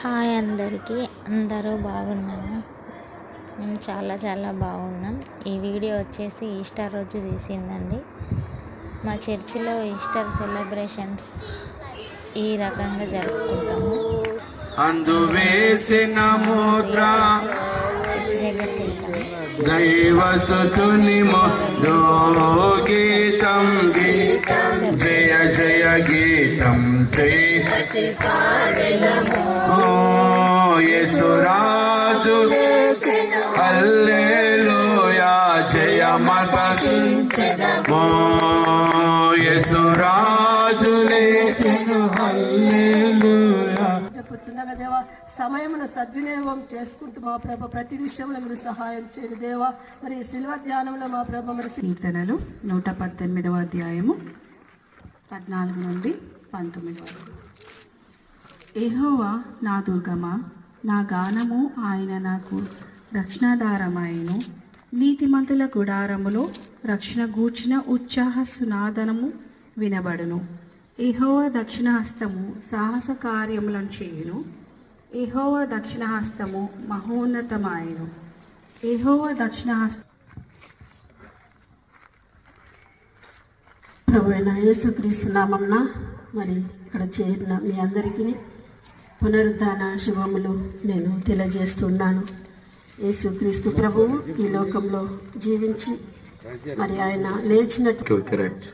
Hi అందరికీ, అందరూ బాగున్నాము. మేము చాలా బాగున్నాం. ఈ వీడియో వచ్చేసి ఈస్టర్ రోజు తీసిందండి. మా చర్చిలో ఈస్టర్ సెలబ్రేషన్స్ ఈ రకంగా జరుపుకుంటాము. చర్చి దగ్గరికి వెళ్తాము. దైవసుతుని గీతం జయ జయ గీతం యేసురాజు హల్లెలూయా జయమపతి యేసురాజు లేచెను హల్లెలూయా. చెప్పుచున్నాగా దేవా, సమయమును సద్వినియోగం చేసుకుంటూ మా ప్రభ ప్రతి విషయంలో మీరు సహాయం చేయదు దేవా. మరి శిల్వ ధ్యానంలో మా ప్రభ మరి కీర్తనలు 118వ అధ్యాయము 14 నుండి 19 వరకు. యెహోవా నా దుర్గమా, నా గానము, ఆయన నాకు రక్షణాధారమాయను. నీతిమంతుల గుడారములో రక్షణ గూర్చిన ఉత్సాహ సునాదనము వినబడును. యెహోవా దక్షిణహస్తము సాహస కార్యములను చేయును. యెహోవా దక్షిణహస్తము మహోన్నతమాయను. యెహోవా దక్షిణహస్త ప్రభువైన యేసుక్రీస్తు నామమున మరి ఇక్కడ చేరిన మీ అందరికీ పునరుద్ధాన శుభములు నేను తెలియజేస్తున్నాను. యేసుక్రీస్తు ప్రభువు ఈ లోకంలో జీవించి మరి ఆయన లేచినట్టు కరెక్ట్.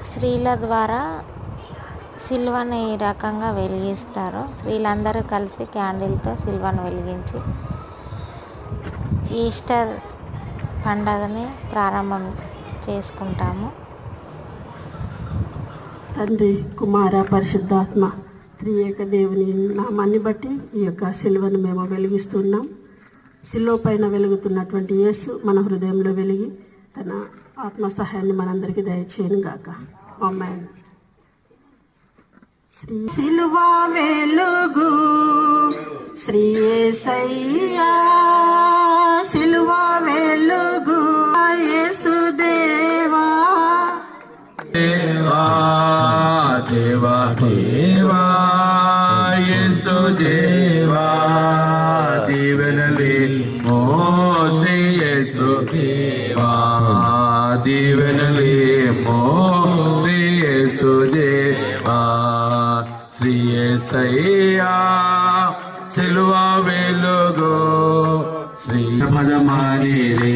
స్త్రీల ద్వారా సిల్వను ఈ రకంగా వెలిగిస్తారు. స్త్రీలందరూ కలిసి క్యాండిల్తో సిల్వను వెలిగించి ఈస్టర్ పండగని ప్రారంభం చేసుకుంటాము. తండ్రి, కుమార, పరిశుద్ధాత్మ త్రియేక దేవుని నామాన్ని బట్టి ఈ యొక్క సిలువను మేము వెలిగిస్తున్నాం. సిలువ పైన వెలుగుతున్నటువంటి యేసు మన హృదయంలో వెలిగి తన ఆత్మ సహాయాన్ని మనందరికీ దయచేయను గాక. ఆమేన్. శ్రీ సిలువ వెలుగు శ్రీ యేసయ్యా, సిలువ వెలుగు యేసు దేవా, దేవా దేవా దేవా యేసు దేవా దీవెనలే ఓ శ్రీ యేసు దేవా దీవెనలే ఓ శ్రీ యేసు దేవా. శ్రీ యేసయ్యా సిలువ వెలుగు శ్రీ పదమాని రే